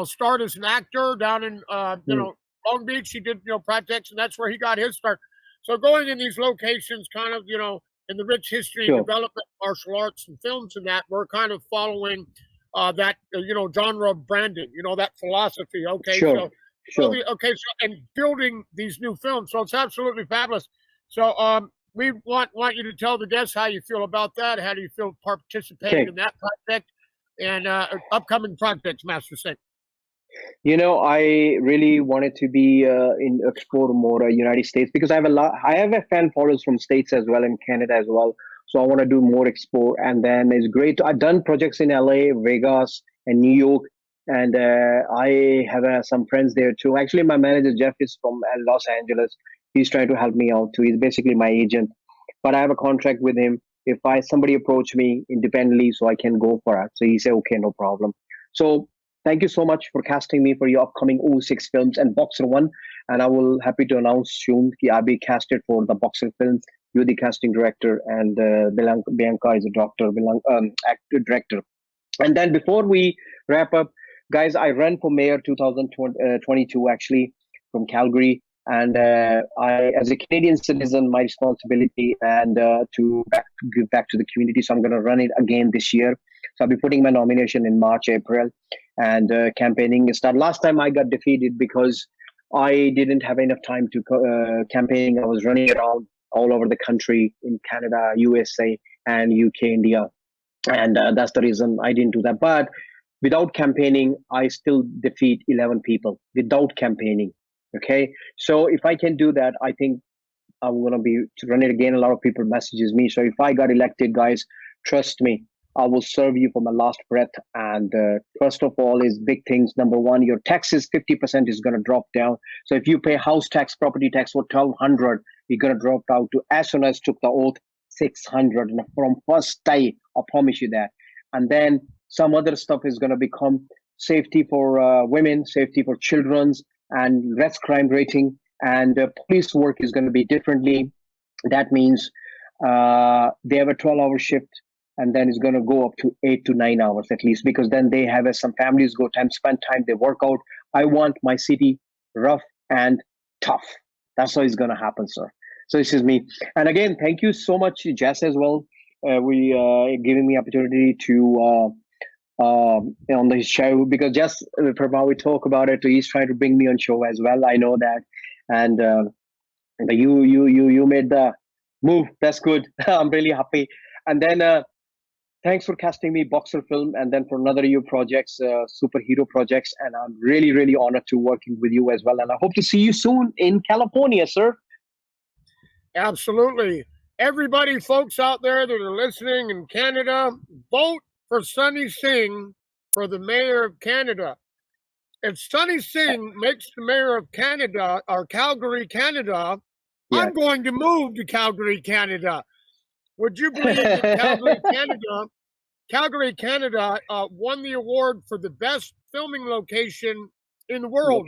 start as an actor down in, Long Beach. He did, projects, and that's where he got his start. So going in these locations kind of, in the rich history and development of martial arts and films and that, we're kind of following that, genre of branding, that philosophy. Okay. And building these new films. So it's absolutely fabulous. So we want you to tell the guests how you feel about that. How do you feel participating in that project and upcoming projects, Master Singh? I really wanted to be explore more United States because I have a fan followers from States as well and Canada as well. So I want to do more explore, and then it's great. I've done projects in LA, Vegas, and New York, and I have some friends there too. Actually, my manager Jeff is from Los Angeles. He's trying to help me out too. He's basically my agent, but I have a contract with him. If somebody approach me independently, so I can go for it. So he said, okay, no problem. So thank you so much for casting me for your upcoming 06 films and Boxer 1. And I will happy to announce soon that I'll be casted for the Boxer films. You're the casting director, and Bianca is a doctor, actor director. And then before we wrap up, guys, I ran for mayor 2022 actually from Calgary. And I, as a Canadian citizen, my responsibility and to give back to the community. So I'm going to run it again this year. So I'll be putting my nomination in March, April, and campaigning start. Last time I got defeated because I didn't have enough time to campaign. I was running around all over the country in Canada, USA, and UK, India. And that's the reason I didn't do that. But without campaigning, I still defeat 11 people without campaigning. Okay. So if I can do that, I think I'm going to be running again. A lot of people messages me. So if I got elected, guys, trust me, I will serve you for my last breath. And first of all is big things. Number one, your taxes, 50% is going to drop down. So if you pay house tax, property tax for 1,200, you're going to drop out to, as soon as took the oath, 600. And from first day, I promise you that. And then some other stuff is going to become safety for women, safety for children's, and less crime rating. And police work is going to be differently. That means they have a 12-hour shift. And then it's going to go up to 8 to 9 hours at least, because then they have some families go time, spend time, they work out. I want my city rough and tough. That's how it's going to happen, sir. So this is me. And again, thank you so much, Jess, as well. Giving me opportunity to on the show, because Jess, Parmar, we talk about it. He's trying to bring me on show as well. I know that. And you made the move. That's good. I'm really happy. And then thanks for casting me boxer film and then for another year projects, superhero projects. And I'm really, really honored to working with you as well. And I hope to see you soon in California, sir. Absolutely. Everybody, folks out there that are listening in Canada, vote for Sunny Singh for the mayor of Canada. If Sunny Singh makes the mayor of Canada or Calgary, Canada, Yeah. I'm going to move to Calgary, Canada. Would you believe that Calgary, Canada won the award for the best filming location in the world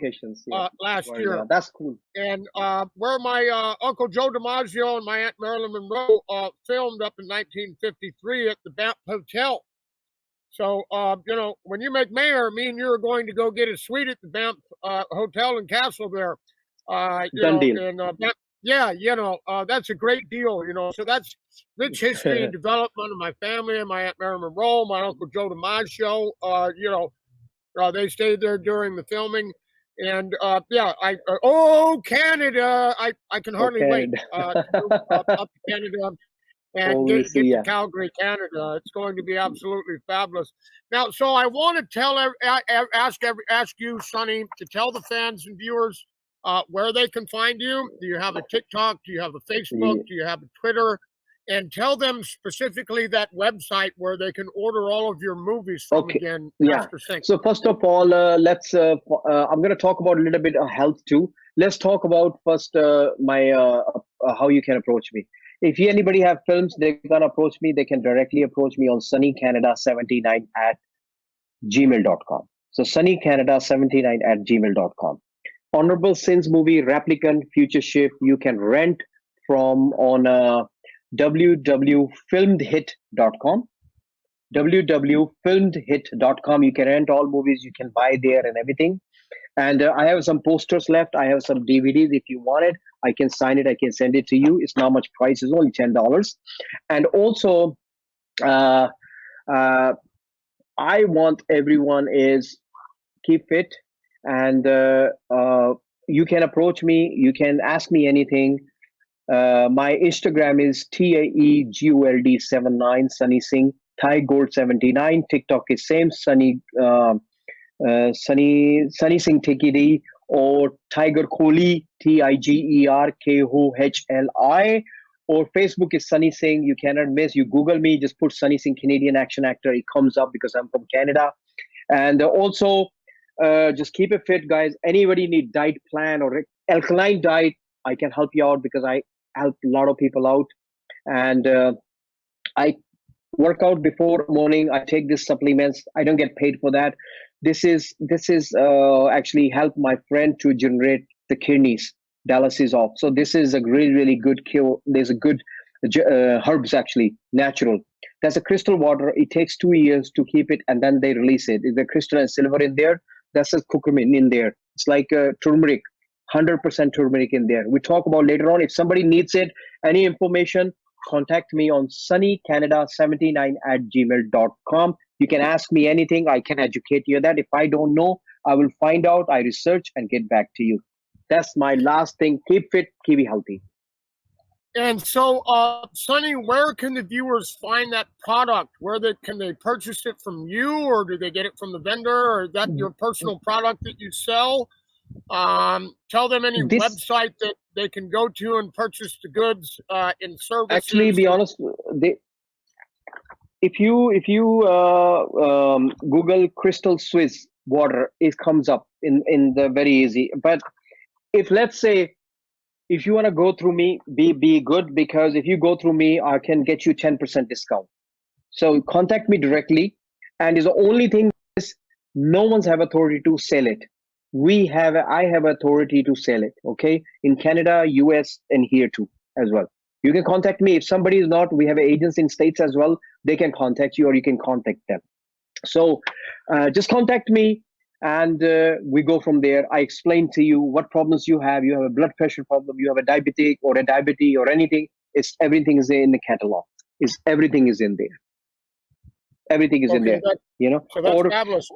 last year? That's cool. And where my Uncle Joe DiMaggio and my Aunt Marilyn Monroe filmed up in 1953 at the Banff Hotel. So, when you make mayor, me and you are going to go get a suite at the Banff Hotel and Castle there. Done deal. And, that's a great deal, So that's rich history and development of my family and my Aunt Marilyn Monroe, my Uncle Joe DiMaggio. They stayed there during the filming. And, Canada! I can hardly wait to move up to Canada. And get to Calgary, Canada. It's going to be absolutely fabulous. Now, so I want to ask you, Sonny, to tell the fans and viewers where they can find you. Do you have a TikTok? Do you have a Facebook? Do you have a Twitter? And tell them specifically that website where they can order all of your movies from again, Master Singh. So first of all, let's. I'm going to talk about a little bit of health too. Let's talk about first my how you can approach me. If anybody have films, they can approach me. They can directly approach me on sunnycanada79@gmail.com. So sunnycanada79@gmail.com. Honorable Sins movie, Replicant, Future Shift, you can rent from on www.filmedhit.com. www.filmedhit.com. You can rent all movies. You can buy there and everything. And I have some posters left. I have some DVDs. If you want it, I can sign it. I can send it to you. It's not much price. It's only $10. And also, I want everyone is keep fit. And you can approach me. You can ask me anything. My Instagram is TAEGOLD79, Sunny Singh, Thai Gold 79. TikTok is same, Sunny Singh Tikidi, or Tiger Kohli, TIGERKOHLI, or Facebook is Sunny Singh. You cannot miss. You Google me, just put Sunny Singh Canadian action actor. It comes up because I'm from Canada. And also, just keep it fit, guys. Anybody need diet plan or alkaline diet, I can help you out because I help a lot of people out. And I work out before morning. I take these supplements. I don't get paid for that. This is actually help my friend to generate the kidneys, dialysis off. So this is a really, really good cure. There's a good herbs, actually, natural. There's a crystal water. It takes 2 years to keep it, and then they release it. The crystal and silver in there. That's a curcumin in there. It's like turmeric, 100% turmeric in there. We talk about later on. If somebody needs it, any information, contact me on sunnycanada79@gmail.com. You can ask me anything. I can educate you that. If I don't know, I will find out. I research and get back to you. That's my last thing. Keep fit, keep healthy. And so, Sonny, where can the viewers find that product? Can they purchase it from you, or do they get it from the vendor, or is that your personal product that you sell? Tell them any website that they can go to and purchase the goods in services. Actually, be honest, if you Google Crystal Swiss water, it comes up in the very easy. But if, let's say, if you want to go through me, be good, because if you go through me, I can get you 10% discount. So contact me directly. And is the only thing is no one's have authority to sell it. I have authority to sell it. Okay, in Canada, US, and here too as well. You can contact me. If somebody is not, we have agents in States as well. They can contact you, or you can contact them. So just contact me, and we go from there. I explain to you what problems you have. You have a blood pressure problem, you have a diabetic or a diabetes or anything. Everything is in the catalog. Everything is in there. Everything is in there. So that's fabulous.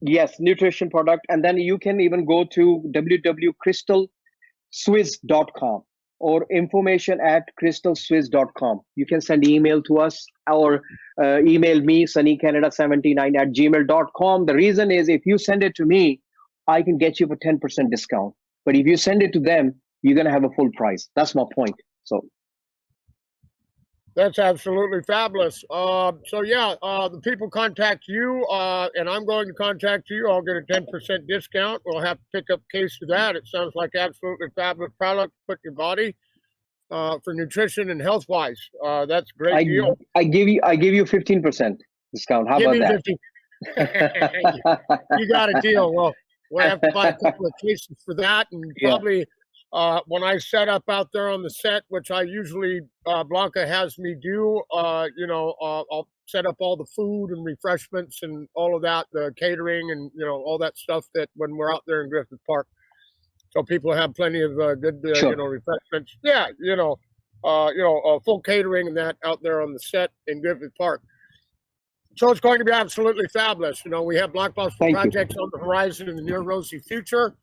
Yes, nutrition product. And then you can even go to www.crystalswiss.com. or information@crystalswiss.com. You can send email to us or email me, sunnycanada79@gmail.com. The reason is if you send it to me, I can get you for 10% discount. But if you send it to them, you're going to have a full price. That's my point. So that's absolutely fabulous. So yeah, the people contact you, and I'm going to contact you. I'll get a 10% discount. We'll have to pick up a case of that. It sounds like absolutely fabulous product to put in your body for nutrition and health wise. That's a great deal. I give you 15% discount. How about that? 50. You got a deal. Well, we'll have to buy a couple of cases for that, and probably. When I set up out there on the set, which I usually Blanca has me do, I'll set up all the food and refreshments and all of that, the catering and all that stuff that when we're out there in Griffith Park, so people have plenty of good refreshments. Yeah, full catering and that out there on the set in Griffith Park. So it's going to be absolutely fabulous. We have blockbuster projects on the horizon in the near rosy future.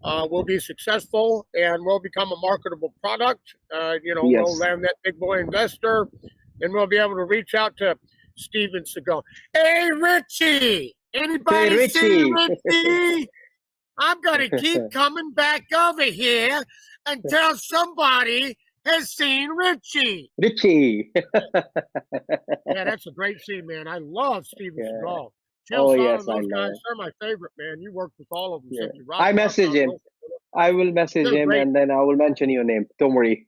We'll be successful and we'll become a marketable product. We'll land that big boy investor and we'll be able to reach out to Steven Seagal. Hey, Richie! Anybody see Richie? I'm going to keep coming back over here until somebody has seen Richie. Richie. Yeah, that's a great scene, man. I love Steven Seagal. Those guys, they're my favorite, man. You worked with all of them. Yeah. I message him. I will message him and then I will mention your name. Don't worry.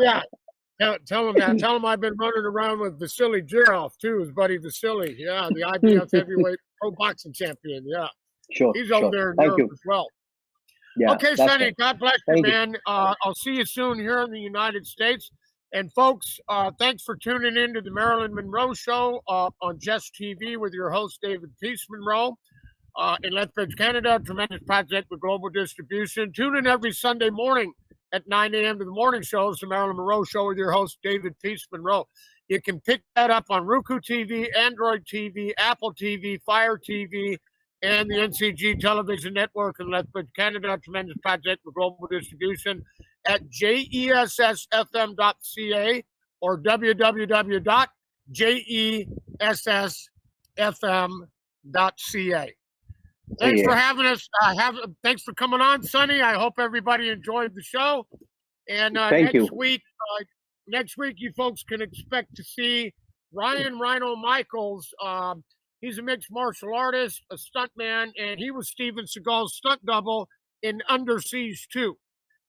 Yeah. Tell him that. Tell him I've been running around with Vasily Jirov, too, his buddy Vasily. Yeah, the IBF heavyweight pro boxing champion. Yeah. Sure. He's over there in Europe as well. Yeah, okay, Sonny, God bless you, man. I'll see you soon here in the United States. And folks, thanks for tuning in to the Marilyn Monroe Show on Jess TV with your host, David Peace Monroe in Lethbridge, Canada. Tremendous project with global distribution. Tune in every Sunday morning at 9 a.m. to the morning show. It's the Marilyn Monroe Show with your host, David Peace Monroe. You can pick that up on Roku TV, Android TV, Apple TV, Fire TV, and the NCG Television Network in Lethbridge, Canada. Tremendous project with global distribution at jessfm.ca or www.jessfm.ca. Thanks for having us. Thanks for coming on, Sonny. I hope everybody enjoyed the show. And next week, you folks can expect to see Ryan Rhino Michaels. He's a mixed martial artist, a stuntman, and he was Steven Seagal's stunt double in Under Siege 2.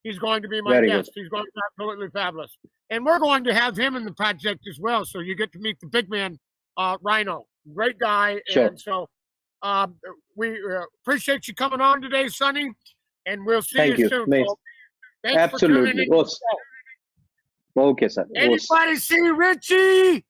He's going to be my guest. He's going to be absolutely fabulous. And we're going to have him in the project as well. So you get to meet the big man, Rhino. Great guy. Sure. And so we appreciate you coming on today, Sonny. And we'll see you soon. Thanks Absolutely. For tuning in. Okay, sir. Anybody see Richie?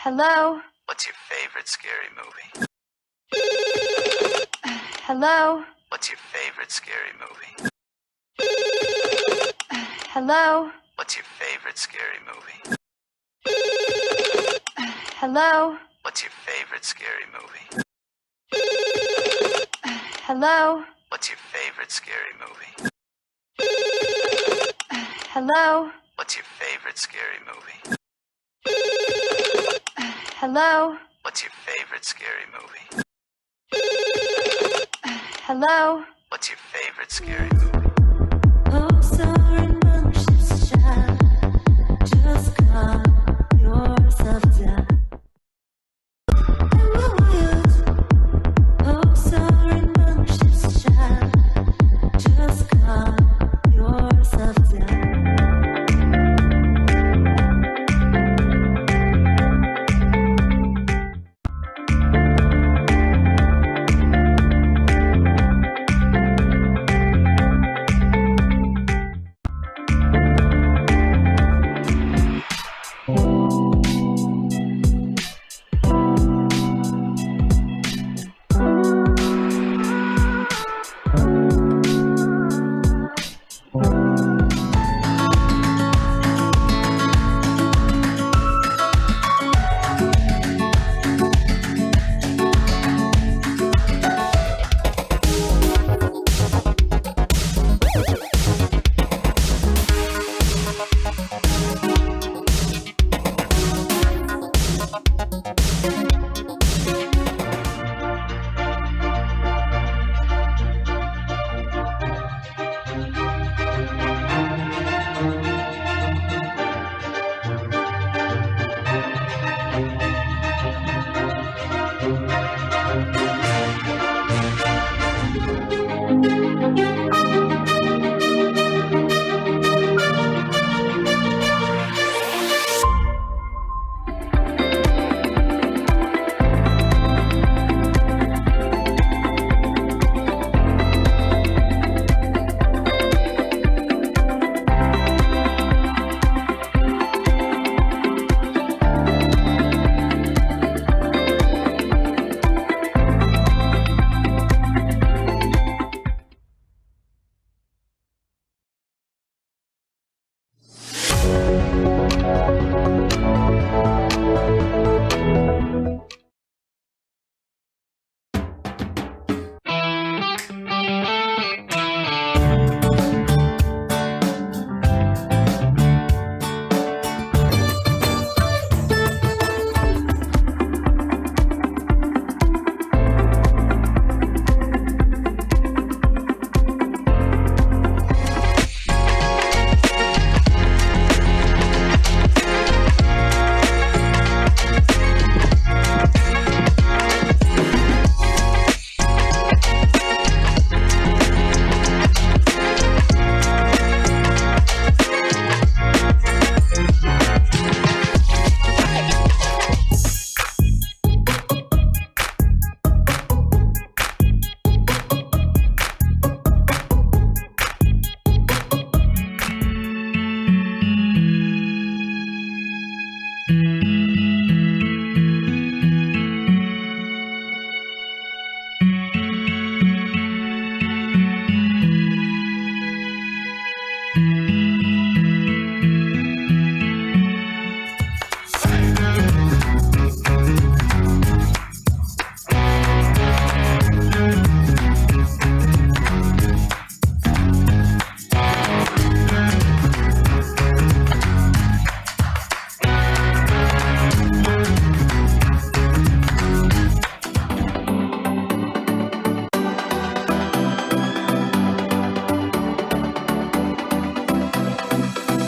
Hello? What's your favorite scary movie? Hello? What's your favorite scary movie? Hello? What's your favorite scary movie? Hello? What's your favorite scary movie? Hello? What's your favorite scary movie? Hello? What's your favorite scary movie? Hello? What's your favorite favorite scary movie? Hello? What's your favorite scary movie? Oh, sorry.